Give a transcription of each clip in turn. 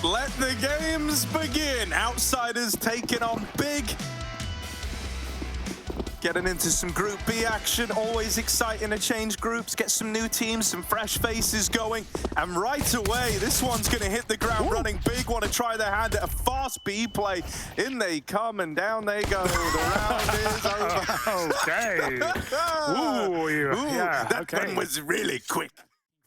Let the games begin. Outsiders taking on Big. Getting into some Group B action. Always exciting to change groups, get some new teams, some fresh faces going. And right away, this one's going to hit the ground running. Big want to try their hand at a fast B play. In they come and down they go. The round is over. Okay. Ooh, yeah. That one was really quick.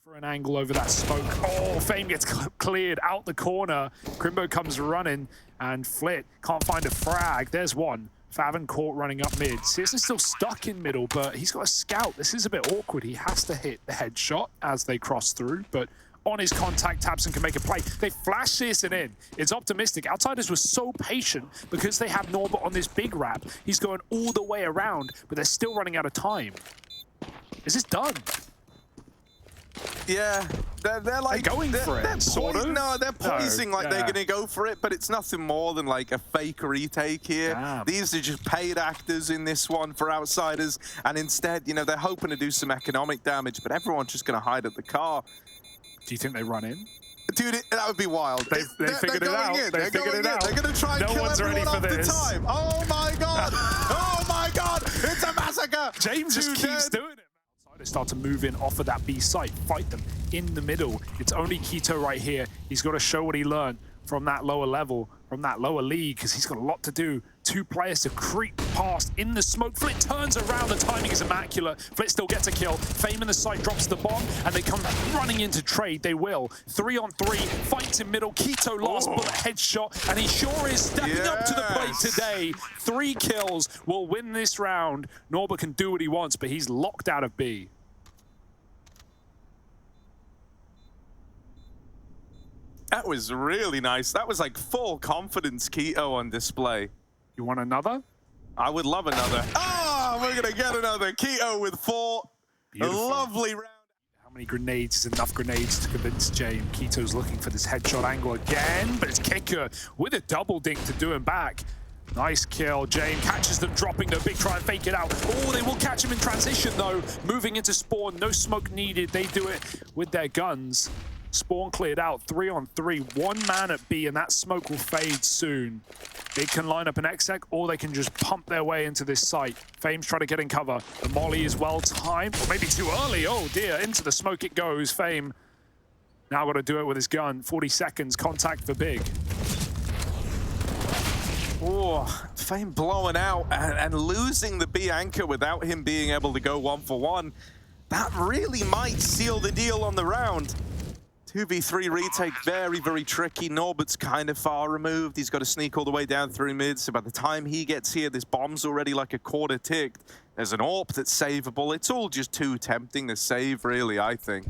For an angle over that smoke. Oh, Fame gets cleared out the corner. Crimbo comes running, and Flit can't find a frag. There's one. Favin caught running up mid. Searson's still stuck in middle, but he's got a scout. This is a bit awkward. He has to hit the headshot as they cross through, but on his contact, Tabson can make a play. They flash Searson in. It's optimistic. Outsiders were so patient because they have Norbert on this big wrap. He's going all the way around, but they're still running out of time. Is this done? Yeah, they're like going for it, sort of. No, they're poising like they're gonna go for it, but it's nothing more than like a fake retake here. Damn. These are just paid actors in this one for Outsiders, and instead, you know, they're hoping to do some economic damage, but everyone's just gonna hide at the car. Do you think they run in? Dude, that would be wild. They figured it out. They figured it out. They're gonna try and kill everyone off the time. Oh my god! Oh my god! It's a massacre! James just keeps doing it. They start to move in off of that B site, fight them in the middle. It's only Quito right here. He's got to show what he learned from that lower level, from that lower league, because he's got a lot to do. Two players to creep past in the smoke. Flit turns around, the timing is immaculate. Flit still gets a kill. Fame in the site drops the bomb, and they come running into trade. They will. 3-on-3, fights in middle. Quito last bullet headshot, and he sure is stepping up to the plate today. 3 kills will win this round. Norbert can do what he wants, but he's locked out of B. That was really nice. That was like full confidence Quito on display. You want another? I would love another. Oh, we're going to get another. Quito with 4. Beautiful. A lovely round. How many grenades is enough grenades to convince James? Quito's looking for this headshot angle again, but it's Kicker with a double dink to do him back. Nice kill. James catches them dropping the big, try and fake it out. Oh, they will catch him in transition though. Moving into spawn, no smoke needed. They do it with their guns. Spawn cleared out, 3-on-3, 1 man at B, and that smoke will fade soon. They can line up an exec, or they can just pump their way into this site. Fame's trying to get in cover. The molly is well timed, or maybe too early. Oh dear, into the smoke it goes. Fame now got to do it with his gun. 40 seconds, contact for Big. Oh, Fame blowing out and losing the B anchor without him being able to go 1-for-1. That really might seal the deal on the round. 2v3 retake, very, very tricky. Norbert's kind of far removed. He's got to sneak all the way down through mid, so by the time he gets here, this bomb's already like a quarter ticked. There's an AWP that's savable. It's all just too tempting to save, really, I think.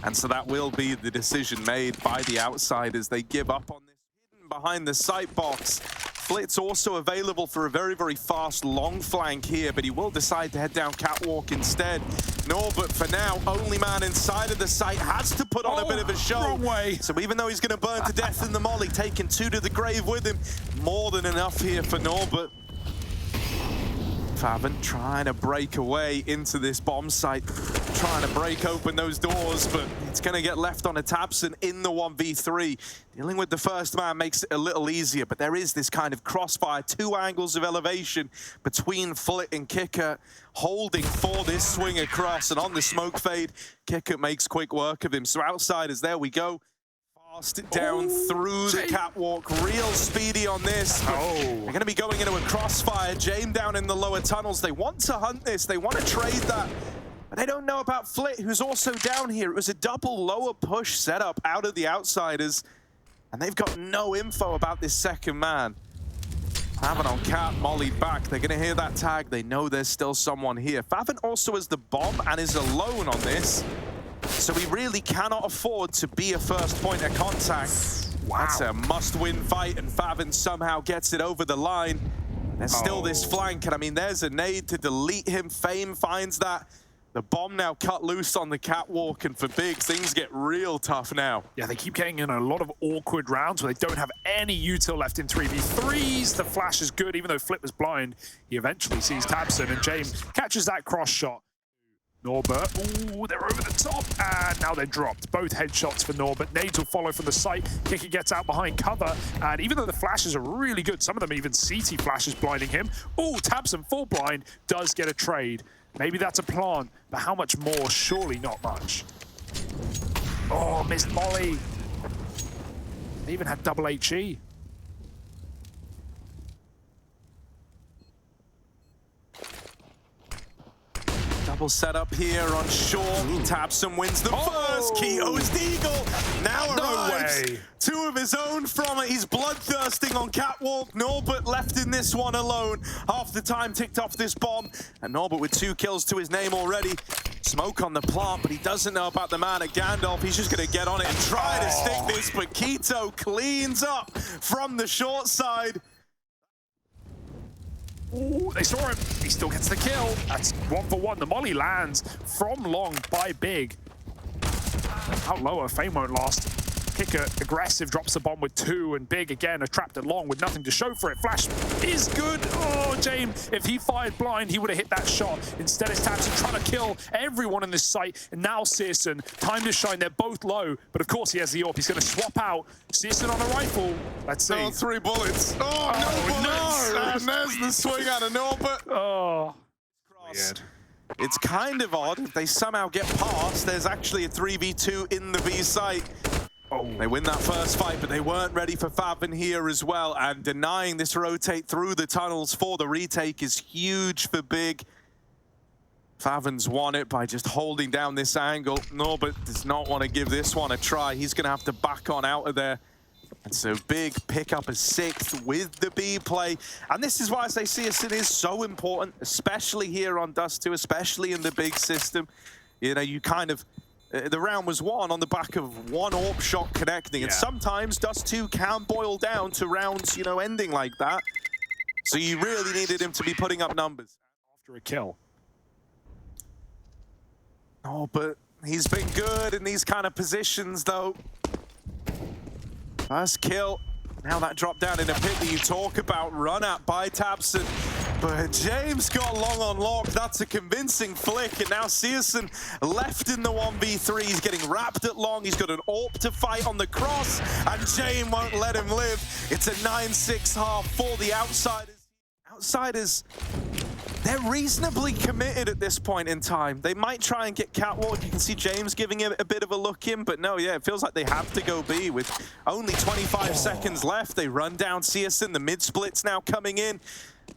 And so that will be the decision made by the Outsiders. They give up on this. Hidden behind the sight box. Flit's also available for a very, very fast long flank here, but he will decide to head down catwalk instead. Norbert, for now, only man inside of the site, has to put on a bit of a show. Wrong way. So even though he's going to burn to death in the molly, taking 2 to the grave with him, more than enough here for Norbert. Favin trying to break away into this bomb site, trying to break open those doors, but it's going to get left on a Tabson in the 1v3. Dealing with the first man makes it a little easier, but there is this kind of crossfire, 2 angles of elevation between Flit and Kicker, holding for this swing across, and on the smoke fade, Kicker makes quick work of him. So Outsiders, there we go. Fast down through the catwalk, real speedy on this. They're going to be going into a crossfire. James down in the lower tunnels. They want to hunt this. They want to trade that. But they don't know about Flit, who's also down here. It was a double lower push setup out of the Outsiders. And they've got no info about this second man. Favin on cap, mollied back. They're going to hear that tag. They know there's still someone here. Favin also has the bomb and is alone on this. So he really cannot afford to be a first point of contact. Wow. That's a must-win fight, and Favin somehow gets it over the line. There's still this flank, and I mean, there's a nade to delete him. Fame finds that. The bomb now cut loose on the catwalk, and for Big, things get real tough now. Yeah, they keep getting in a lot of awkward rounds where they don't have any util left in 3v3s. The flash is good, even though Flip was blind. He eventually sees Tabson, and James catches that cross shot. Norbert, ooh, they're over the top, and now they're dropped. Both headshots for Norbert. Nades will follow from the site. Kicker gets out behind cover, and even though the flashes are really good, some of them even CT flashes blinding him. Ooh, Tabson full blind, does get a trade. Maybe that's a plant, but how much more? Surely not much. Oh, missed Molly. They even had double HE. Double setup here on short. Tabson wins the first. Keo's Deagle now arrives. Two of his own from it. He's bloodthirsting on catwalk. Norbert left in this one alone. Half the time ticked off this bomb. And Norbert with 2 kills to his name already. Smoke on the plant, but he doesn't know about the man at Gandalf. He's just going to get on it and try to stick this. But Keto cleans up from the short side. Ooh, they saw him. He still gets the kill. That's 1 for 1. The molly lands from long by Big. Out lower, Fame won't last. Kicker, aggressive, drops the bomb with 2, and Big again, trapped at long with nothing to show for it. Flash is good. Oh, James, if he fired blind, he would have hit that shot. Instead, it's Tabson trying to kill everyone in this site. And now Searson, time to shine. They're both low, but of course he has the AWP. He's going to swap out. Searson on a rifle. Let's see. Oh, 3 bullets. Oh, no bullets. No. And there's the swing out of Norbert. Oh, weird. It's kind of odd if they somehow get past. There's actually a 3v2 in the B site. Oh. They win that first fight, but they weren't ready for Favin here as well. And denying this rotate through the tunnels for the retake is huge for Big. Favin's won it by just holding down this angle. Norbert does not want to give this one a try. He's going to have to back on out of there. And so Big pick up a 6th with the B play. And this is why I say CSN is so important, especially here on Dust 2, especially in the Big system. You know, you kind of... the round was won on the back of 1 AWP shot connecting. And sometimes Dust 2 can boil down to rounds, you know, ending like that. So you really needed him to be putting up numbers. After a kill. Oh, but he's been good in these kind of positions, though. First kill. Now that drop down in a pit that you talk about, run at by Tabson. But James got long on lock. That's a convincing flick. And now Searson left in the 1v3. He's getting wrapped at long. He's got an AWP to fight on the cross. And James won't let him live. It's a 9-6 half for the Outsiders. Outsiders, they're reasonably committed at this point in time. They might try and get catwalk. You can see James giving it a bit of a look in. But no, yeah, it feels like they have to go B with only 25 seconds left. They run down Searson. The mid-split's now coming in.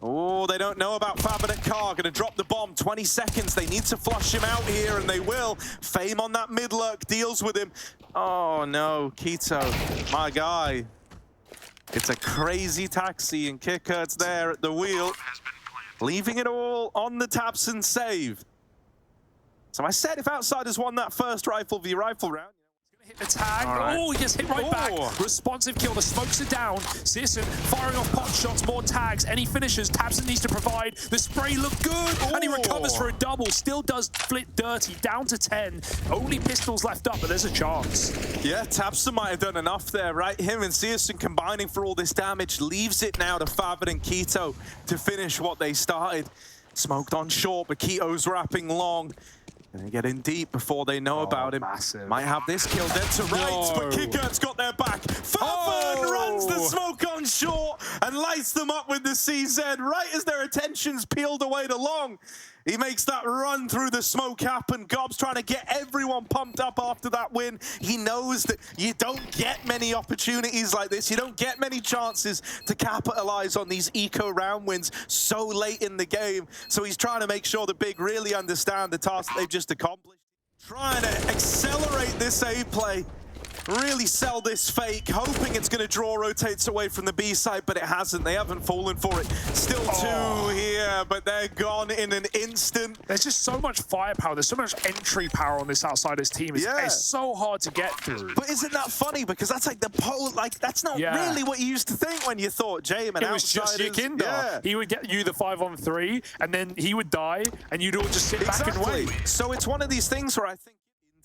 Oh, they don't know about Favin at Car. Gonna drop the bomb. 20 seconds. They need to flush him out here, and they will. Fame on that mid lurk deals with him. Oh no, Keto, my guy. It's a crazy taxi, and Kickert's there at the wheel, leaving it all on the Tabson save. So I said if Outsiders won that first rifle v rifle round. Hit the tag. Right. Oh, he gets hit right back. Responsive kill. The smokes are down. Searson firing off pot shots, more tags. Any finishes Tabson needs to provide. The spray looked good, and he recovers for a double. Still does flit dirty. Down to 10. Only pistols left up, but there's a chance. Yeah, Tabson might have done enough there, right? Him and Searson combining for all this damage leaves it now to Favin and Keto to finish what they started. Smoked on short, but Keto's wrapping long. Gonna get in deep before they know about him. Massive. Might have this kill dead to right, but Kickert's got their back. Favin runs the smoke on short and lights them up with the CZ right as their attention's peeled away to long. He makes that run through the smoke happen. Gob's trying to get everyone pumped up after that win. He knows that you don't get many opportunities like this. You don't get many chances to capitalize on these eco round wins so late in the game. So he's trying to make sure the Big really understand the task that they've just accomplished. Trying to accelerate this A play. Really sell this fake, hoping it's going to draw rotates away from the B side, but it hasn't. They haven't fallen for it. Still 2 here, but they're gone in an instant. There's just so much firepower. There's so much entry power on this Outsiders team. It's so hard to get through. But isn't that funny? Because that's like the pole, like that's not really what you used to think when you thought Jame and Outsiders. It was just Yakinda. He would get you the 5-on-3, and then he would die, and you'd all just sit back and wait. So it's one of these things where I think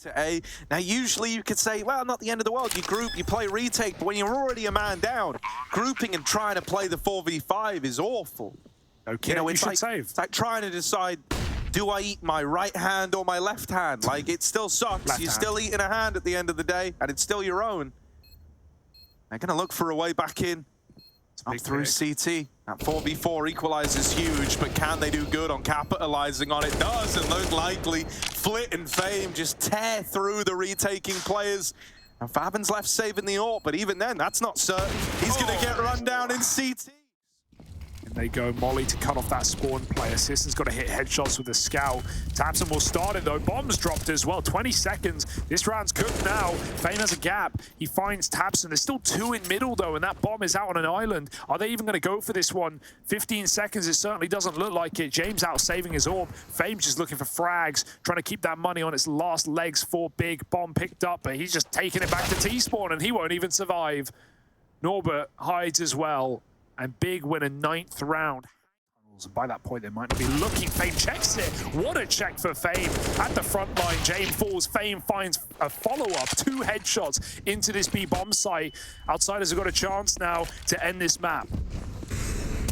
to A. Now, usually you could say, well, not the end of the world. You group, you play retake, but when you're already a man down, grouping and trying to play the 4v5 is awful. Okay, you know, it's like trying to decide, do I eat my right hand or my left hand? Like, it still sucks. Left You're hand. still eating a hand at the end of the day, and it's still your own. They're going to look for a way back in. Up through CT. That 4v4 equalizer is huge, but can they do good on capitalizing on it? Doesn't look likely. Flit and Fame just tear through the retaking players. And Faben's left saving the AWP, but even then, that's not certain. He's going to get run down in CT. And they go Molly to cut off that spawn player. Sisson's got to hit headshots with the scout. Tabson will start it though. Bombs dropped as well. 20 seconds. This round's cooked now. Fame has a gap. He finds Tabson. There's still two in middle though, and that bomb is out on an island. Are they even going to go for this one? 15 seconds. It certainly doesn't look like it. James out saving his AWP. Fame's just looking for frags, trying to keep that money on its last legs for Big. Bomb picked up, but he's just taking it back to T-spawn, and he won't even survive. Norbert hides as well. And Big win a 9th round. By that point, they might not be looking. Fame checks it. What a check for Fame at the front line. James falls. Fame finds a follow-up. 2 headshots into this B bomb site. Outsiders have got a chance now to end this map.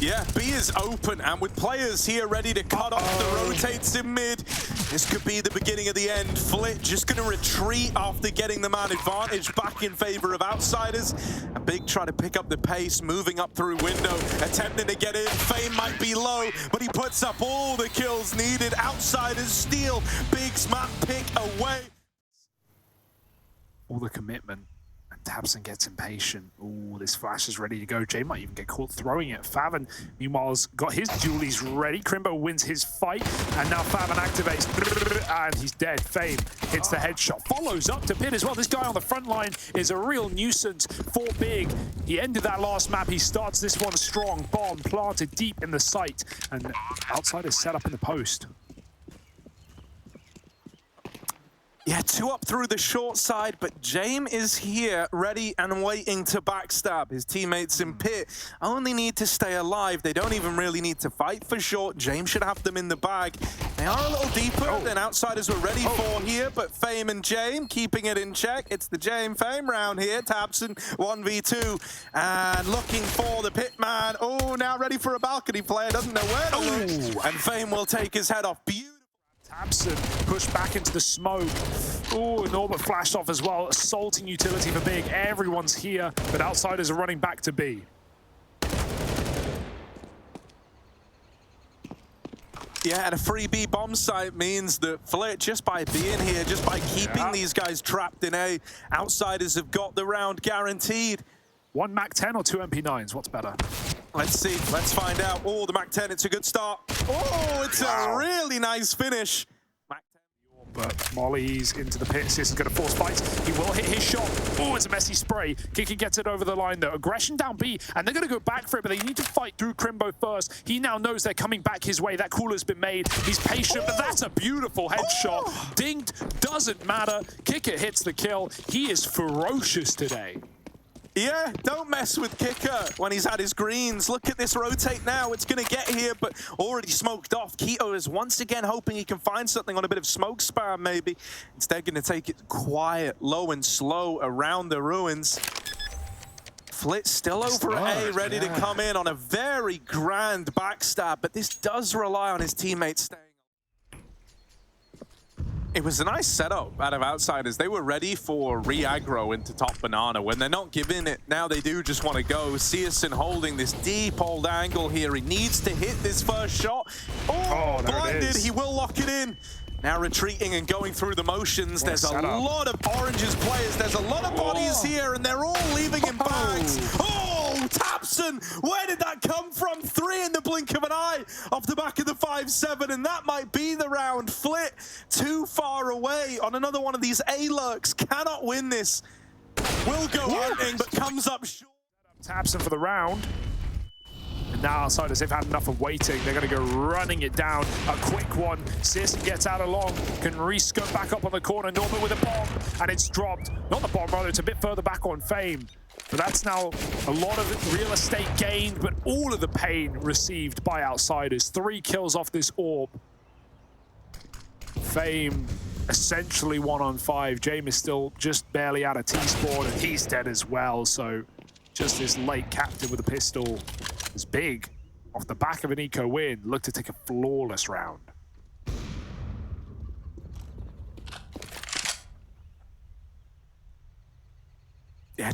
Yeah, B is open, and with players here ready to cut off the rotates in mid, this could be the beginning of the end. Flit just going to retreat after getting the man advantage back in favor of Outsiders. And Big trying to pick up the pace, moving up through window, attempting to get in. Fame might be low, but he puts up all the kills needed. Outsiders steal Big's map pick away. All the commitment. Tabson gets impatient. Ooh, this flash is ready to go. Jay might even get caught throwing it. Faven, meanwhile's got his dualies ready. Crimbo wins his fight, and now Faven activates, and he's dead. Fame hits the headshot. Follows up to Pit as well. This guy on the front line is a real nuisance for Big. He ended that last map. He starts this one strong. Bomb planted deep in the site, and Outsiders set up in the post. Yeah, 2 up through the short side, but James is here, ready and waiting to backstab his teammates in pit. Only need to stay alive. They don't even really need to fight for short. James should have them in the bag. They are a little deeper than Outsiders were ready for here, but Fame and James keeping it in check. It's the James Fame round here. Tabson 1v2 and looking for the pit man. Oh, now ready for a balcony player. Doesn't know where to look. And Fame will take his head off. Beautiful. Tabson pushed back into the smoke. Oh, Norbert flashed off as well. Assaulting utility for Big. Everyone's here, but Outsiders are running back to B. Yeah, and a free B bomb site means that Flit, just by being here, just by keeping these guys trapped in A, Outsiders have got the round guaranteed. 1 Mac 10 or 2 MP9s? What's better? Let's see. Let's find out. Oh, the Mac 10, it's a good start. Oh, it's a really nice finish. Mac 10. But Molly's into the pit. Sisson's going to force fights. He will hit his shot. Oh, it's a messy spray. Kiki gets it over the line, though. Aggression down B, and they're going to go back for it, but they need to fight through Crimbo first. He now knows they're coming back his way. That cooler's been made. He's patient, but that's a beautiful headshot. Dinged, doesn't matter. Kicker hits the kill. He is ferocious today. Yeah, don't mess with Kicker when he's had his greens. Look at this rotate now. It's going to get here, but already smoked off. Keto is once again hoping he can find something on a bit of smoke spam, maybe. Instead, going to take it quiet, low and slow around the ruins. Flit still over A, ready to come in on a very grand backstab, but this does rely on his teammates staying. It was a nice setup out of Outsiders. They were ready for re-aggro into top banana. When they're not giving it, now they do just want to go. Searson holding this deep old angle here. He needs to hit this first shot. Oh, blinded. He will lock it in. Now retreating and going through the motions. There's a lot of Oranges players. There's a lot of bodies here, and they're all leaving in bags. Oh, Tabson! Where did that come from? 3 in the blink of an eye off the back of the 5-7, and that might be the round. Flit too far away on another one of these A-lurks. Cannot win this. Will go hunting, but comes up short. Tabson for the round. And now Outsiders, they've had enough of waiting. They're going to go running it down. A quick one. Searson gets out along. Can re-scope back up on the corner. Norbert with a bomb. And it's dropped. Not the bomb, rather. It's a bit further back on Fame. But that's now a lot of real estate gained, but all of the pain received by Outsiders. 3 kills off this orb. Fame essentially 1-on-5. James is still just barely out of T-spawn, and he's dead as well. So just this late captain with a pistol is Big. Off the back of an eco win, look to take a flawless round.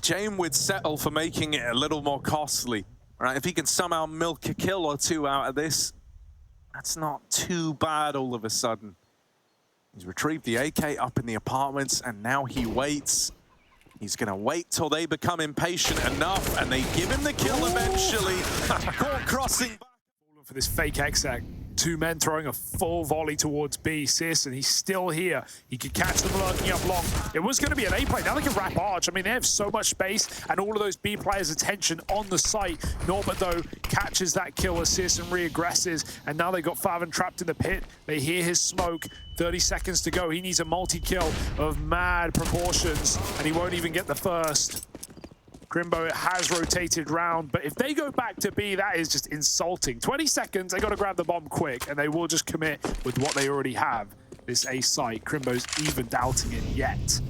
James would settle for making it a little more costly. Right, if he can somehow milk a kill or two out of this, that's not too bad all of a sudden. He's retrieved the AK up in the apartments, and now he waits. He's gonna wait till they become impatient enough, and they give him the kill eventually. Caught crossing back. For this fake exec. Two men throwing a full volley towards B. CSGO, he's still here. He could catch them lurking up long. It was going to be an A play. Now they can wrap Arch. I mean, they have so much space and all of those B players' attention on the site. Norbert, though, catches that kill as CSGO re-aggresses, and now they got Faven trapped in the pit. They hear his smoke. 30 seconds to go. He needs a multi-kill of mad proportions, and he won't even get the first. Crimbo has rotated round, but if they go back to B, that is just insulting. 20 seconds, they got to grab the bomb quick, and they will just commit with what they already have. This A site, Crimbo's even doubting it yet.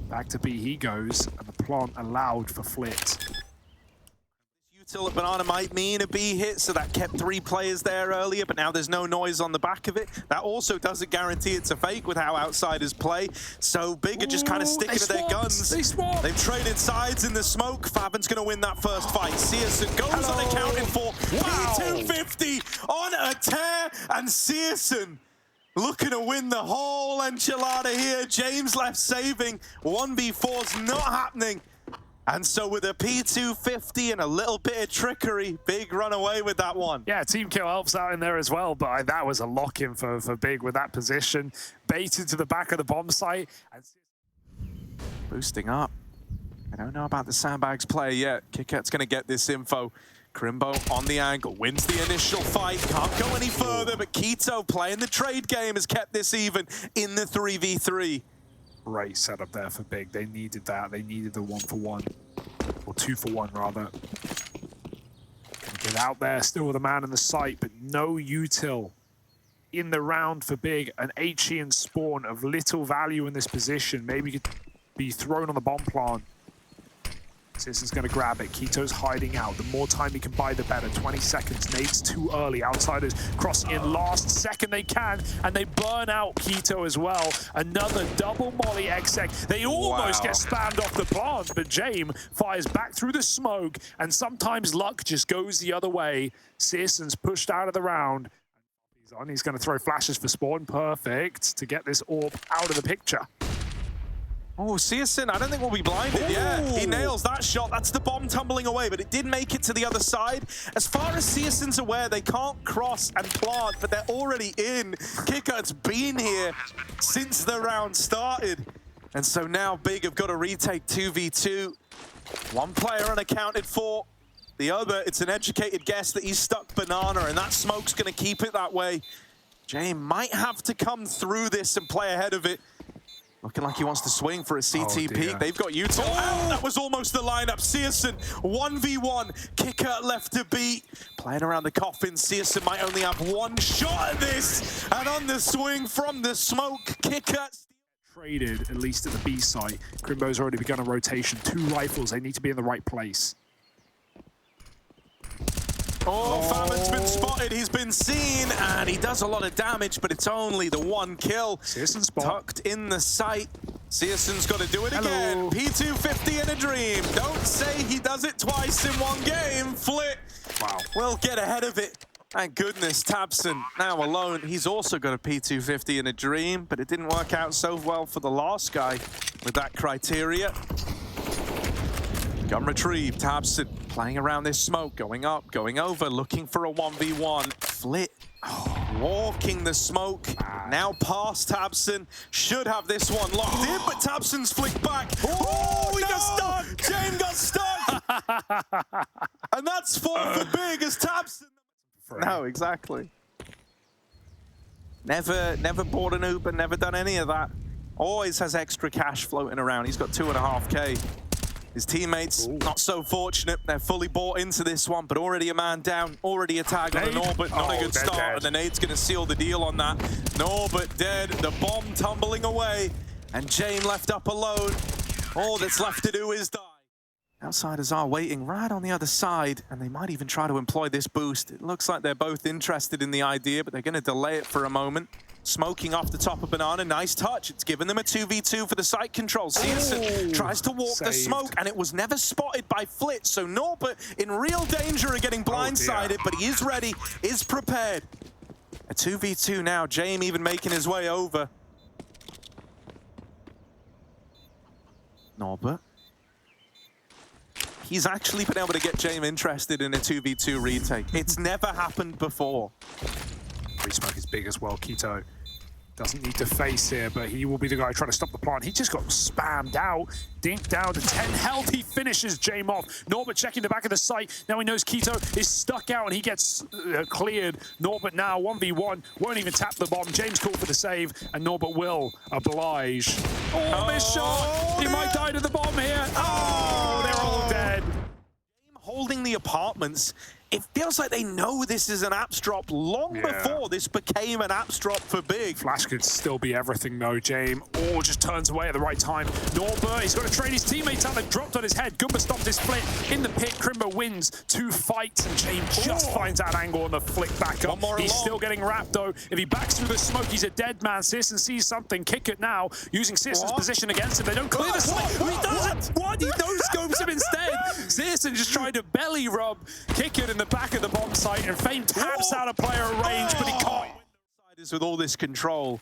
Back to B he goes, and the plant allowed for Flit. Util at Banana might mean a B hit, so that kept 3 players there earlier, but now there's no noise on the back of it. That also doesn't guarantee it's a fake with how outsiders play. So Big are just kind of sticking to their guns. They've traded sides in the smoke. Faven's going to win that first fight. CSGO goes unaccounted for. Wow. P250 on a tear, and CSGO looking to win the whole enchilada here. James left saving. 1v4's not happening. And so with a P250 and a little bit of trickery, Big run away with that one. Yeah, team kill helps out in there as well, but that was a lock-in for Big with that position. Baited to the back of the bomb site. And boosting up. I don't know about the sandbags player yet. KitKat's going to get this info. Crimbo on the angle, wins the initial fight. Can't go any further, but Keto playing the trade game has kept this even in the 3v3. Great setup there for Big. They needed that. They needed the 1-for-1. Or 2-for-1, rather. Gonna get out there, still with a man in the sight, but no util in the round for Big. An HE and Spawn of little value in this position. Maybe could be thrown on the bomb plant. CSGO's going to grab it. Keto's hiding out. The more time he can buy, the better. 20 seconds. Nade's too early. Outsiders crossing in last second they can, and they burn out Keto as well. Another double molly exec. They almost get spammed off the plant, but James fires back through the smoke, and sometimes luck just goes the other way. CSGO's pushed out of the round. He's going to throw flashes for Spawn. Perfect to get this orb out of the picture. Oh, CSGO, I don't think we'll be blinded. Ooh. Yeah, he nails that shot. That's the bomb tumbling away, but it did make it to the other side. As far as CSGO's aware, they can't cross and plant, but they're already in. KitKat's been here since the round started. And so now Big have got to retake 2v2. One player unaccounted for. The other, it's an educated guess that he's stuck Banana, and that smoke's going to keep it that way. James might have to come through this and play ahead of it. Looking like he wants to swing for a CT peek. They've got Util. Oh, that was almost the lineup. CSGO 1v1. KitKat left to beat. Playing around the coffin. CSGO might only have one shot at this. And on the swing from the smoke, KitKat traded, at least at the B site. Crimbo's already begun a rotation. 2 rifles. They need to be in the right place. Oh, Faven's been spotted, he's been seen, and he does a lot of damage, but it's only the 1 kill. CSGO's tucked in the sight. CSGO's got to do it again. P250 in a dream. Don't say he does it twice in 1 game. Flit will get ahead of it. Thank goodness, Tabson now alone. He's also got a P250 in a dream, but it didn't work out so well for the last guy with that criteria. Gun retrieved, Tabson playing around this smoke, going up, going over, looking for a 1v1. Flit, walking the smoke, now past Tabson. Should have this one locked in, but Tabson's flicked back. Oh, he got stuck! James got stuck! And that's 4 for Big as Tabson. No, exactly. Never bought an Uber, never done any of that. Always has extra cash floating around. He's got 2.5K. His teammates, not so fortunate. They're fully bought into this one, but already a man down, already a tag on Norbert. Not a good start, and the nade's going to seal the deal on that. Norbert dead, the bomb tumbling away, and Jane left up alone. All that's left to do is die. Outsiders are waiting right on the other side, and they might even try to employ this boost. It looks like they're both interested in the idea, but they're going to delay it for a moment. Smoking off the top of Banana, nice touch. It's given them a 2v2 for the site control. CSGO tries to walk the smoke, and it was never spotted by Flit. So Norbert in real danger of getting blindsided, but he is ready, is prepared. A 2v2 now, James even making his way over. Norbert. He's actually been able to get James interested in a 2v2 retake. It's never happened before. Free smoke is big as well. Keto doesn't need to face here, but he will be the guy trying to stop the plant. He just got spammed out. Dink down to 10 health. He finishes James off. Norbert checking the back of the site. Now he knows Keto is stuck out and he gets cleared. Norbert now 1v1. Won't even tap the bomb. James called for the save and Norbert will oblige. Oh, missed shot. He might die to the bomb here. Oh, they're all dead. Holding the apartments. It feels like they know this is an apps drop long before this became an apps drop for Big. Flash could still be everything though, James. Or just turns away at the right time. Norbert, he's got to train his teammates out. They dropped on his head. Goomba stopped his flick. In the pit, Crimbo wins 2 fights and James just finds that angle on the flick back up. He's still getting wrapped though. If he backs through the smoke, he's a dead man. Searson sees something. Kick it now. Using Searson's position against him. They don't clear the slate. He doesn't. What? He no-scopes him instead. Searson just tried to belly rub. Kick it in the back of the bomb site and Fame taps out a player at range, but he can't. With all this control,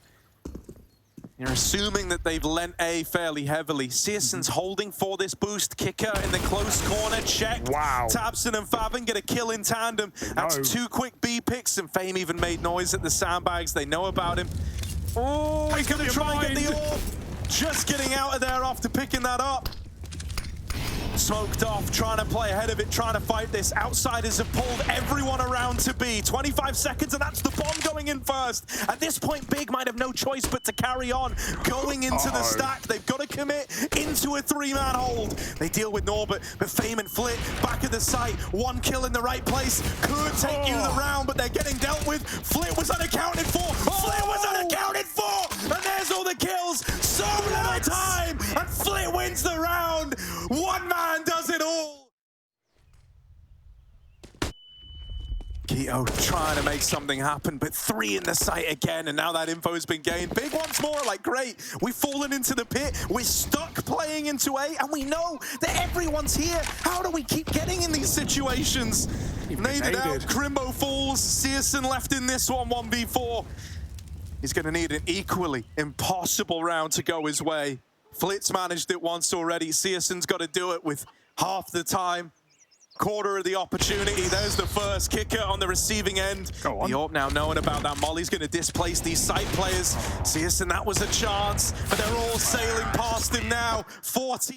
you're assuming that they've lent A fairly heavily. Searson's holding for this boost. Kicker in the close corner, check. Wow. Tabson and Faven get a kill in tandem. That's 2 quick B picks, and Fame even made noise at the sandbags. They know about him. Oh, he's gonna try and get the orb. Just getting out of there after picking that up. Smoked off, trying to play ahead of it, trying to fight this. Outsiders have pulled everyone around to B. 25 seconds, and that's the bomb going in first. At this point, Big might have no choice but to carry on. Going into the stack, they've got to commit into a 3-man hold. They deal with Norbert, but Fame and Flit back at the site. 1 kill in the right place. Could take you the round, but they're getting dealt with. Flit was unaccounted for. Flit was unaccounted for! And there's all the kills. So little time, and Flit wins the round. 1 man does it all. Keto trying to make something happen, but 3 in the site again, and now that info has been gained. Big once more, like, great. We've fallen into the pit. We're stuck playing into A, and we know that everyone's here. How do we keep getting in these situations? Naded out, Crimbo falls. Searson left in this one, 1v4. He's going to need an equally impossible round to go his way. Flit's managed it once already. Searson's got to do it with half the time. Quarter of the opportunity. There's the first kicker on the receiving end. Go on. The AWP now knowing about that. Molly's going to displace these site players. Searson, that was a chance, but they're all sailing past him now. 14.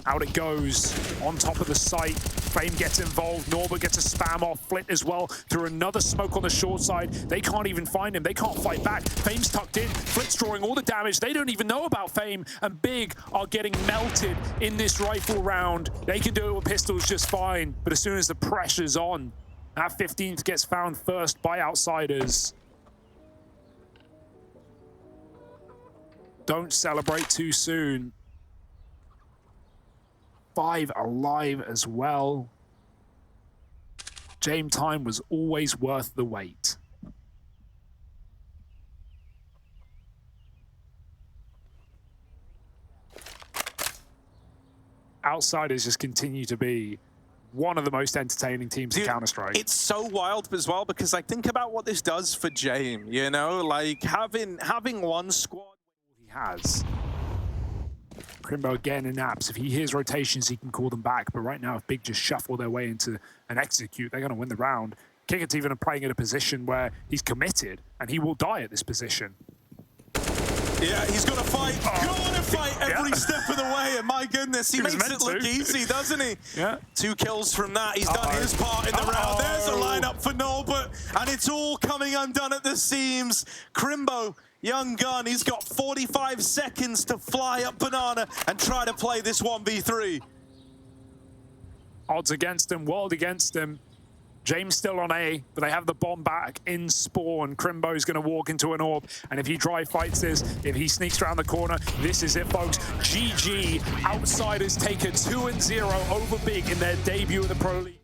Out it goes, on top of the site. Fame gets involved, Norbert gets a spam off, Flit as well, through another smoke on the short side. They can't even find him, they can't fight back. Fame's tucked in, Flit's drawing all the damage. They don't even know about Fame, and Big are getting melted in this rifle round. They can do it with pistols just fine, but as soon as the pressure's on, that 15th gets found first by Outsiders. Don't celebrate too soon. 5 alive as well. James time was always worth the wait. Outsiders just continue to be one of the most entertaining teams in Counter-Strike. It's so wild as well, because I think about what this does for James, you know, like having one squad He has. Crimbo again in apps. If he hears rotations, he can call them back. But right now, if Big just shuffle their way into an execute, they're going to win the round. Kicker's even playing in a position where he's committed, and he will die at this position. Yeah, he's got to fight. Got to fight every step of the way. And my goodness, he makes it look easy, doesn't he? Yeah. 2 kills from that. He's done his part in the round. There's a lineup for Norbert, and it's all coming undone at the seams. Crimbo, young gun, he's got 45 seconds to fly up Banana and try to play this 1v3. Odds against him, world against him. James still on A, but they have the bomb back in spawn. Crimbo's going to walk into an orb, and if he dry fights this, if he sneaks around the corner, this is it, folks. GG. Outsiders take a 2-0 over Big in their debut in the Pro League.